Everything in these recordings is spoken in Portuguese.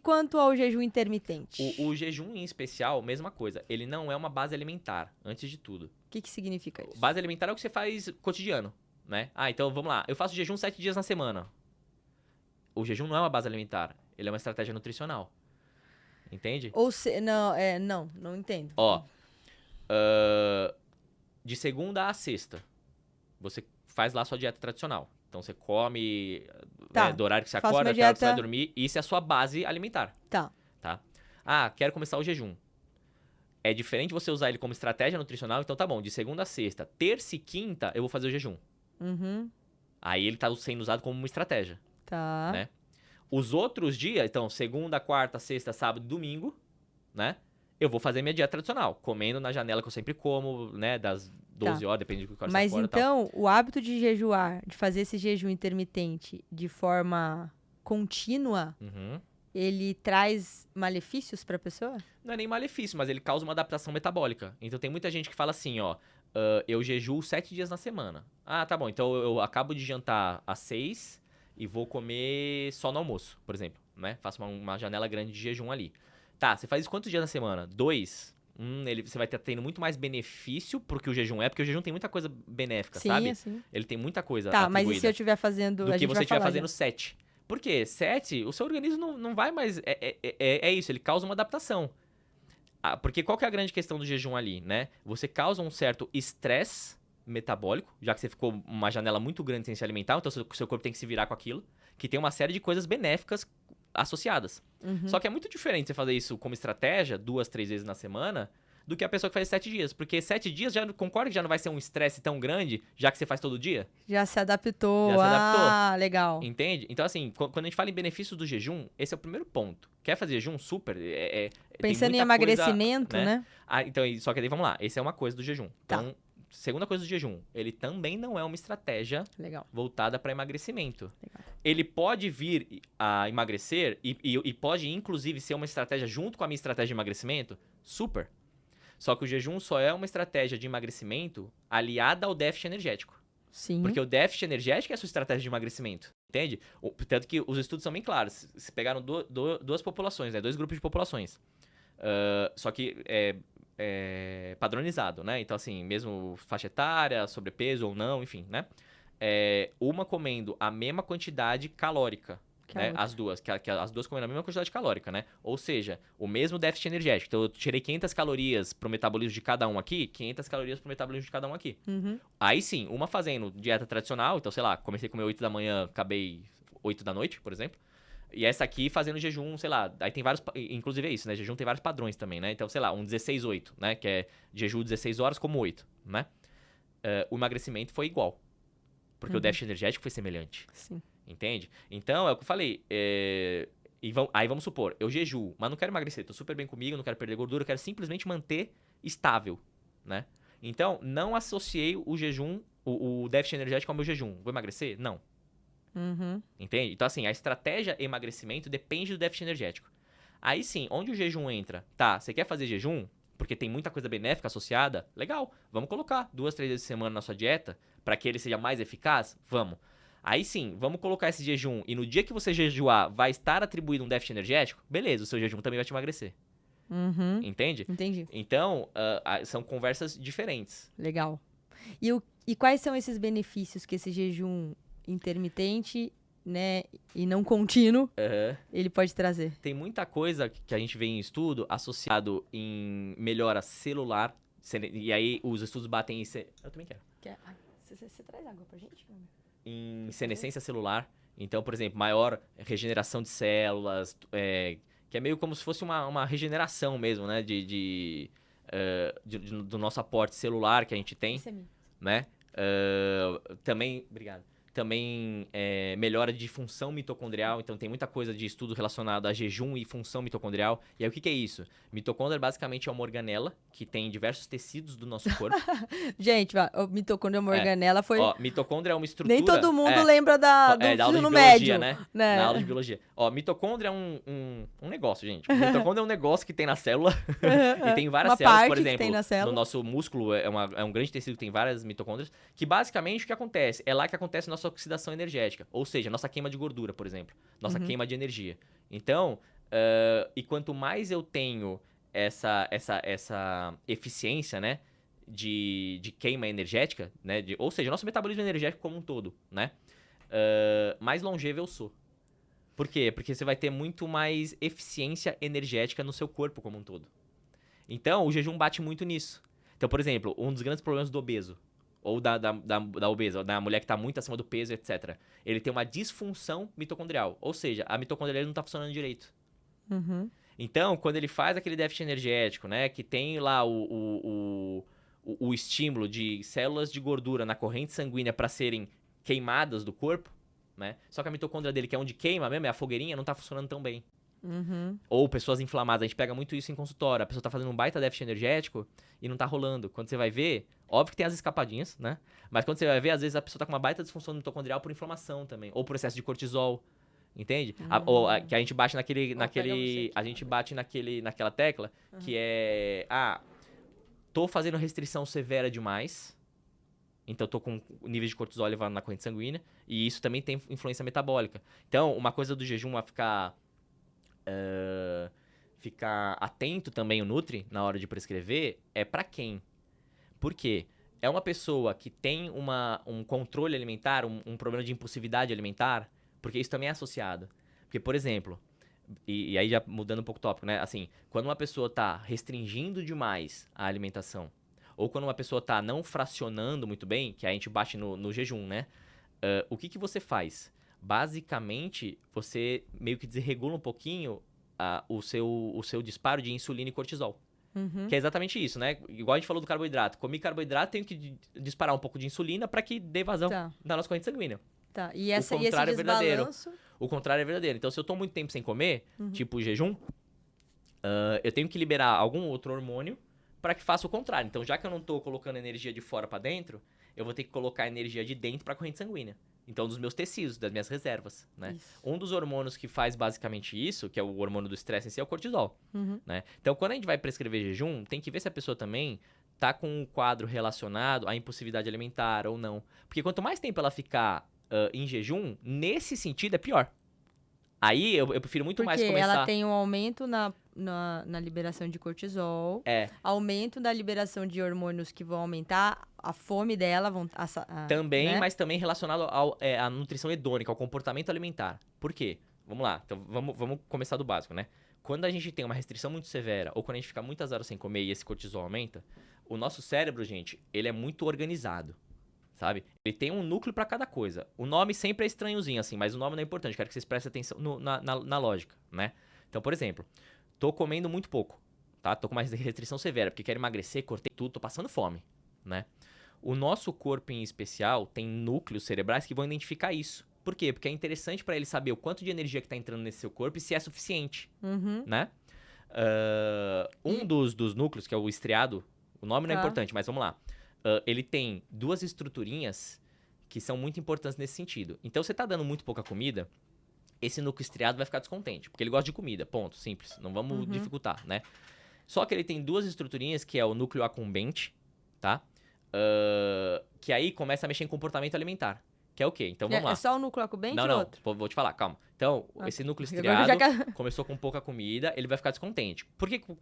quanto ao jejum intermitente? O jejum em especial, mesma coisa. Ele não é uma base alimentar, antes de tudo. O que significa isso? Base alimentar é o que você faz cotidiano, né? Então vamos lá. Eu faço jejum 7 dias na semana. O jejum não é uma base alimentar. Ele é uma estratégia nutricional. Entende? Não entendo. Ó, de segunda a sexta, você faz lá a sua dieta tradicional. Então você come do horário que você acorda até a hora que você vai dormir. Isso é a sua base alimentar. Tá. Ah, quero começar o jejum. É diferente você usar ele como estratégia nutricional. Então tá bom, de segunda a sexta. Terça e quinta eu vou fazer o jejum. Uhum. Aí ele tá sendo usado como uma estratégia. Tá. Né? Os outros dias, então segunda, quarta, sexta, sábado e domingo, né? Eu vou fazer minha dieta tradicional, comendo na janela que eu sempre como, né? Das 12 horas, depende do que eu Mas então, o hábito de jejuar, de fazer esse jejum intermitente de forma contínua, ele traz malefícios pra pessoa? Não é nem malefício, mas ele causa uma adaptação metabólica. Então tem muita gente que fala assim, ó, eu jejuo 7 dias na semana. Ah, tá bom, então eu acabo de jantar às 6 e vou comer só no almoço, por exemplo, né? Faço uma janela grande de jejum ali. Tá, você faz isso quantos dias na semana? 2? Você vai estar tendo muito mais benefício porque o jejum porque o jejum tem muita coisa benéfica, sabe? Sim. Ele tem muita coisa Tá, atribuída. mas e se eu estiver fazendo... Do que você estiver fazendo 7. Por quê? 7, o seu organismo não vai mais... É isso, ele causa uma adaptação. Porque qual que é a grande questão do jejum ali, né? Você causa um certo estresse metabólico, já que você ficou uma janela muito grande sem se alimentar, então seu corpo tem que se virar com aquilo, que tem uma série de coisas benéficas associadas. Só que é muito diferente você fazer isso como estratégia 2, 3 vezes na semana do que a pessoa que faz 7 dias. Porque 7 dias, concorda que já não vai ser um estresse tão grande, já que você faz todo dia? Já se adaptou. Legal. Entende? Então, assim, quando a gente fala em benefícios do jejum, esse é o primeiro ponto. Quer fazer jejum? Super. Pensando em emagrecimento, né? Então, só que daí, vamos lá. Esse é uma coisa do jejum. Então, segunda coisa do jejum, ele também não é uma estratégia voltada para emagrecimento. Ele pode vir a emagrecer e pode, inclusive, ser uma estratégia junto com a minha estratégia de emagrecimento? Super. Só que o jejum só é uma estratégia de emagrecimento aliada ao déficit energético. Sim. Porque o déficit energético é a sua estratégia de emagrecimento. Entende? Tanto que os estudos são bem claros. Se pegaram duas populações, né? 2 grupos de populações. Só que padronizado, né? Então, assim, mesmo faixa etária, sobrepeso ou não, enfim, né? Uma comendo a mesma quantidade calórica. Né? As duas comendo a mesma quantidade calórica, né? Ou seja, o mesmo déficit energético. Então, eu tirei 500 calorias pro metabolismo de cada um aqui, 500 calorias pro metabolismo de cada um aqui. Aí sim, uma fazendo dieta tradicional, então, sei lá, comecei a comer 8 da manhã, acabei 8 da noite, por exemplo. E essa aqui fazendo jejum, sei lá, aí tem vários, inclusive é isso, né? Jejum tem vários padrões também, né? Então, sei lá, um 16-8, né? Que é jejum 16 horas como 8, né? O emagrecimento foi igual. Porque o déficit energético foi semelhante. Sim. Entende? Então, é o que eu falei. Aí vamos supor, eu jejuo, mas não quero emagrecer, tô super bem comigo, não quero perder gordura, eu quero simplesmente manter estável, né? Então, não associei o jejum, o déficit energético ao meu jejum. Vou emagrecer? Não. Entende? Então, assim, a estratégia emagrecimento depende do déficit energético. Aí sim, onde o jejum entra? Tá, você quer fazer jejum? Porque tem muita coisa benéfica associada? Legal, vamos colocar 2, 3 vezes por semana na sua dieta para que ele seja mais eficaz? Vamos. Aí sim, vamos colocar esse jejum e no dia que você jejuar vai estar atribuído um déficit energético? Beleza, o seu jejum também vai te emagrecer. Entende? Entendi. Então, são conversas diferentes. Legal. E quais são esses benefícios que esse jejum intermitente, né, e não contínuo, ele pode trazer? Tem muita coisa que a gente vê em estudo associado em melhora celular. E aí os estudos batem em... Eu também quero. Você traz água pra gente? Em senescência celular. Então, por exemplo, maior regeneração de células, que é meio como se fosse uma regeneração mesmo, né? Do nosso aporte celular que a gente tem. Isso é mim. Né? Também, obrigado. Também melhora de função mitocondrial, então tem muita coisa de estudo relacionado a jejum e função mitocondrial. E aí o que é isso? Mitocôndria basicamente é uma organela que tem diversos tecidos do nosso corpo. Gente, o mitocôndria é uma organela foi... mitocôndria é uma estrutura... Nem todo mundo lembra do aula ensino de médio. Né? Na aula de biologia. Mitocôndria é um negócio, gente. Mitocôndria é um negócio que tem na célula e tem várias uma células, parte por exemplo. Que tem na célula. No nosso músculo é um grande tecido que tem várias mitocôndrias, que basicamente o que acontece? É lá que acontece a nossa oxidação energética, ou seja, nossa queima de gordura, por exemplo, nossa queima de energia. Então, E quanto mais eu tenho essa eficiência, né? De queima energética, né? Ou seja, nosso metabolismo energético como um todo, né? Mais longevo eu sou. Por quê? Porque você vai ter muito mais eficiência energética no seu corpo como um todo. Então, o jejum bate muito nisso. Então, por exemplo, um dos grandes problemas do obeso, ou da obesa, ou da mulher que está muito acima do peso, etc. Ele tem uma disfunção mitocondrial. Ou seja, a mitocondria não está funcionando direito. Uhum. Então, quando ele faz aquele déficit energético, né? Que tem lá o estímulo de células de gordura na corrente sanguínea para serem queimadas do corpo, né? Só que a mitocôndria dele, que é onde queima mesmo, é a fogueirinha, não tá funcionando tão bem. Uhum. Ou pessoas inflamadas, a gente pega muito isso em consultório. A pessoa tá fazendo um baita déficit energético e não tá rolando. Quando você vai ver, óbvio que tem as escapadinhas, né? Mas quando você vai ver, às vezes a pessoa tá com uma baita disfunção mitocondrial por inflamação também. Ou por excesso de cortisol. Entende? Que a gente bate naquela tecla que é... tô fazendo restrição severa demais. Então, tô com o nível de cortisol elevado na corrente sanguínea. E isso também tem influência metabólica. Então, uma coisa do jejum a ficar atento também o Nutri na hora de prescrever é pra quem. Por quê? É uma pessoa que tem um controle alimentar, um problema de impulsividade alimentar, porque isso também é associado. Porque, por exemplo, e aí já mudando um pouco o tópico, né? Assim, quando uma pessoa tá restringindo demais a alimentação, ou quando uma pessoa tá não fracionando muito bem, que a gente bate no jejum, né? O que você faz? Basicamente, você meio que desregula um pouquinho o seu disparo de insulina e cortisol. Uhum. Que é exatamente isso, né? Igual a gente falou do carboidrato. Comi carboidrato, tenho que disparar um pouco de insulina para que dê vazão na nossa corrente sanguínea. Tá. E esse é verdadeiro. desbalanço? O contrário é verdadeiro. Então, se eu tô muito tempo sem comer, tipo jejum, eu tenho que liberar algum outro hormônio para que faça o contrário. Então, já que eu não tô colocando energia de fora para dentro, eu vou ter que colocar energia de dentro para a corrente sanguínea. Então, dos meus tecidos, das minhas reservas, né? Isso. Um dos hormônios que faz basicamente isso, que é o hormônio do estresse em si, é o cortisol, né? Então, quando a gente vai prescrever jejum, tem que ver se a pessoa também tá com um quadro relacionado à impulsividade alimentar ou não. Porque quanto mais tempo ela ficar em jejum, nesse sentido é pior. Aí eu prefiro muito mais começar... Porque ela tem um aumento na liberação de cortisol, aumento da liberação de hormônios que vão aumentar a fome dela. Também, né? mas também relacionado à nutrição hedônica, ao comportamento alimentar. Por quê? Vamos lá, então vamos começar do básico, né? Quando a gente tem uma restrição muito severa, ou quando a gente fica muitas horas sem comer e esse cortisol aumenta, o nosso cérebro, gente, ele é muito organizado. Sabe? Ele tem um núcleo pra cada coisa. O nome sempre é estranhozinho, assim, mas o nome não é importante. Quero que vocês prestem atenção na lógica, né? Então, por exemplo, tô comendo muito pouco, tá? Tô com uma restrição severa, porque quero emagrecer, cortei tudo, tô passando fome, né? O nosso corpo, em especial, tem núcleos cerebrais que vão identificar isso. Por quê? Porque é interessante pra ele saber o quanto de energia que tá entrando nesse seu corpo e se é suficiente, né? Dos núcleos, que é o estriado, o nome não é importante, mas vamos lá. Ele tem duas estruturinhas que são muito importantes nesse sentido. Então, você tá dando muito pouca comida, esse núcleo estriado vai ficar descontente, porque ele gosta de comida, ponto, simples. Não vamos dificultar, né? Só que ele tem duas estruturinhas, que é o núcleo acumbente, tá? Que aí começa a mexer em comportamento alimentar. Que é o quê? Então, vamos lá. É só o núcleo acumbente ou outro? Vou te falar, calma. Então, esse núcleo estriado começou com pouca comida, ele vai ficar descontente.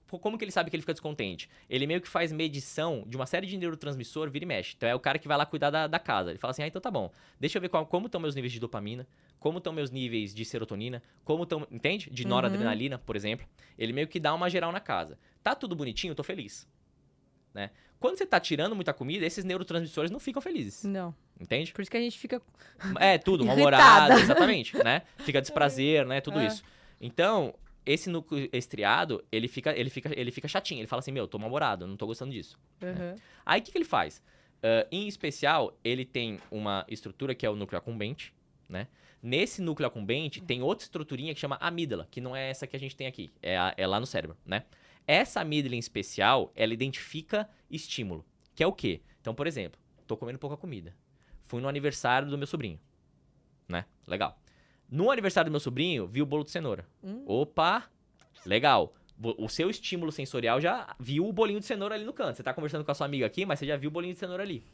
Como que ele sabe que ele fica descontente? Ele meio que faz medição de uma série de neurotransmissor, vira e mexe. Então, é o cara que vai lá cuidar da casa. Ele fala assim, então tá bom, deixa eu ver como estão meus níveis de dopamina, como estão meus níveis de serotonina, como estão, entende? De noradrenalina, por exemplo. Ele meio que dá uma geral na casa. Tá tudo bonitinho, tô feliz. Né? Quando você tá tirando muita comida, esses neurotransmissores não ficam felizes. Não. Entende? Por isso que a gente fica tudo, mal-humorado, exatamente, né? Fica desprazer, né? Tudo isso. Então, esse núcleo estriado, ele fica chatinho. Ele fala assim, tô mal-humorado, não tô gostando disso. Né? Aí, o que ele faz? Em especial, ele tem uma estrutura que é o núcleo acumbente, né? Nesse núcleo acumbente, tem outra estruturinha que chama amígdala, que não é essa que a gente tem aqui. É lá no cérebro, né? Essa amígdala em especial, ela identifica estímulo, que é o quê? Então, por exemplo, tô comendo pouca comida. Fui no aniversário do meu sobrinho, né? Legal. No aniversário do meu sobrinho, vi o bolo de cenoura. Opa, legal. O seu estímulo sensorial já viu o bolinho de cenoura ali no canto. Você tá conversando com a sua amiga aqui, mas você já viu o bolinho de cenoura ali.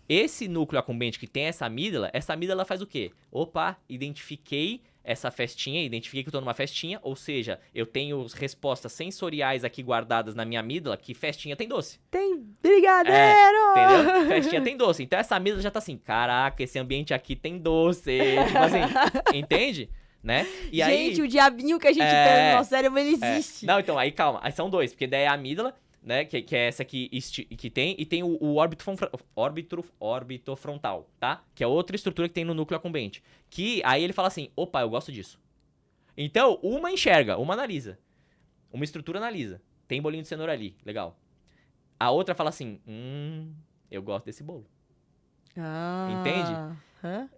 Esse núcleo acumbente que tem essa amígdala faz o quê? Opa, identifiquei essa festinha, identifiquei que eu tô numa festinha, ou seja, eu tenho respostas sensoriais aqui guardadas na minha amígdala, que festinha tem doce. Tem brigadeiro! Entendeu? Festinha tem doce. Então essa amígdala já tá assim, caraca, esse ambiente aqui tem doce. Tipo assim, entende? Né? E gente, aí, o diabinho que a gente tem no nosso cérebro, ele existe. Não, então, aí calma. Aí são dois, porque daí é a amígdala, né? Que é essa aqui que tem, e tem o orbitofrontal, tá? Que é outra estrutura que tem no núcleo accumbente. Que aí ele fala assim, opa, eu gosto disso. Então, uma enxerga, uma analisa. Uma estrutura analisa. Tem bolinho de cenoura ali, legal. A outra fala assim, eu gosto desse bolo. Entende?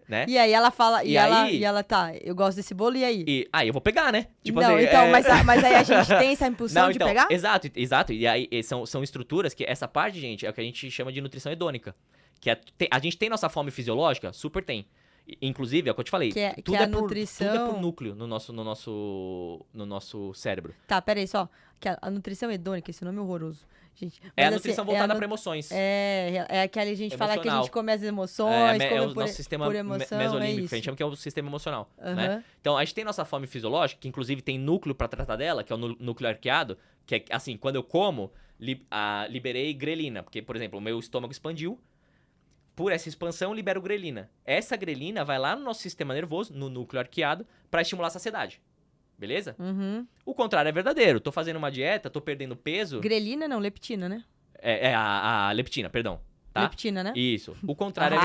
Né? E aí ela fala, e ela tá, eu gosto desse bolo, e aí? E aí eu vou pegar, né? Tipo não, assim, então, mas aí a gente tem essa impulsão não, de então, pegar? Exato. E aí são estruturas que essa parte, gente, é o que a gente chama de nutrição hedônica. Que a gente tem nossa fome fisiológica? Super tem. Inclusive, é o que eu te falei. Tudo é por núcleo no nosso cérebro. Tá, peraí, só. Que a nutrição hedônica, esse nome é horroroso. Gente, é a nutrição voltada para emoções. É aquela a gente fala que a gente come as emoções, é o nosso sistema emoção, mesolímbico, que a gente chama que é o sistema emocional. Né? Então, a gente tem nossa fome fisiológica, que inclusive tem núcleo para tratar dela, que é o núcleo arqueado, que é assim, quando eu como, liberei grelina, porque, por exemplo, o meu estômago expandiu, por essa expansão, libero grelina. Essa grelina vai lá no nosso sistema nervoso, no núcleo arqueado, para estimular a saciedade. Beleza? O contrário é verdadeiro. Tô fazendo uma dieta, tô perdendo peso. Grelina não, leptina, né? É a leptina, perdão. Tá? Leptina, né? Isso. O contrário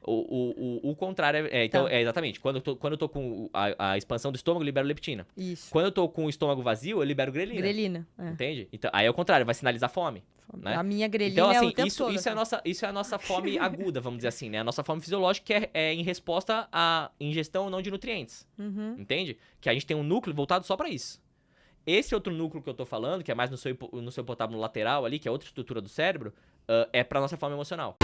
o contrário então, exatamente. Quando eu tô com a expansão do estômago, eu libero leptina. Isso. Quando eu tô com o estômago vazio, eu libero grelina. Grelina. Entende? Então, aí é o contrário, vai sinalizar fome. Né? A minha grelina então, assim, é o tempo todo. Isso é a nossa fome aguda, vamos dizer assim, né? A nossa fome fisiológica que é em resposta à ingestão ou não de nutrientes. Entende? Que a gente tem um núcleo voltado só pra isso. Esse outro núcleo que eu tô falando, que é mais no seu hipotábulo lateral ali, que é outra estrutura do cérebro, é pra nossa fome emocional.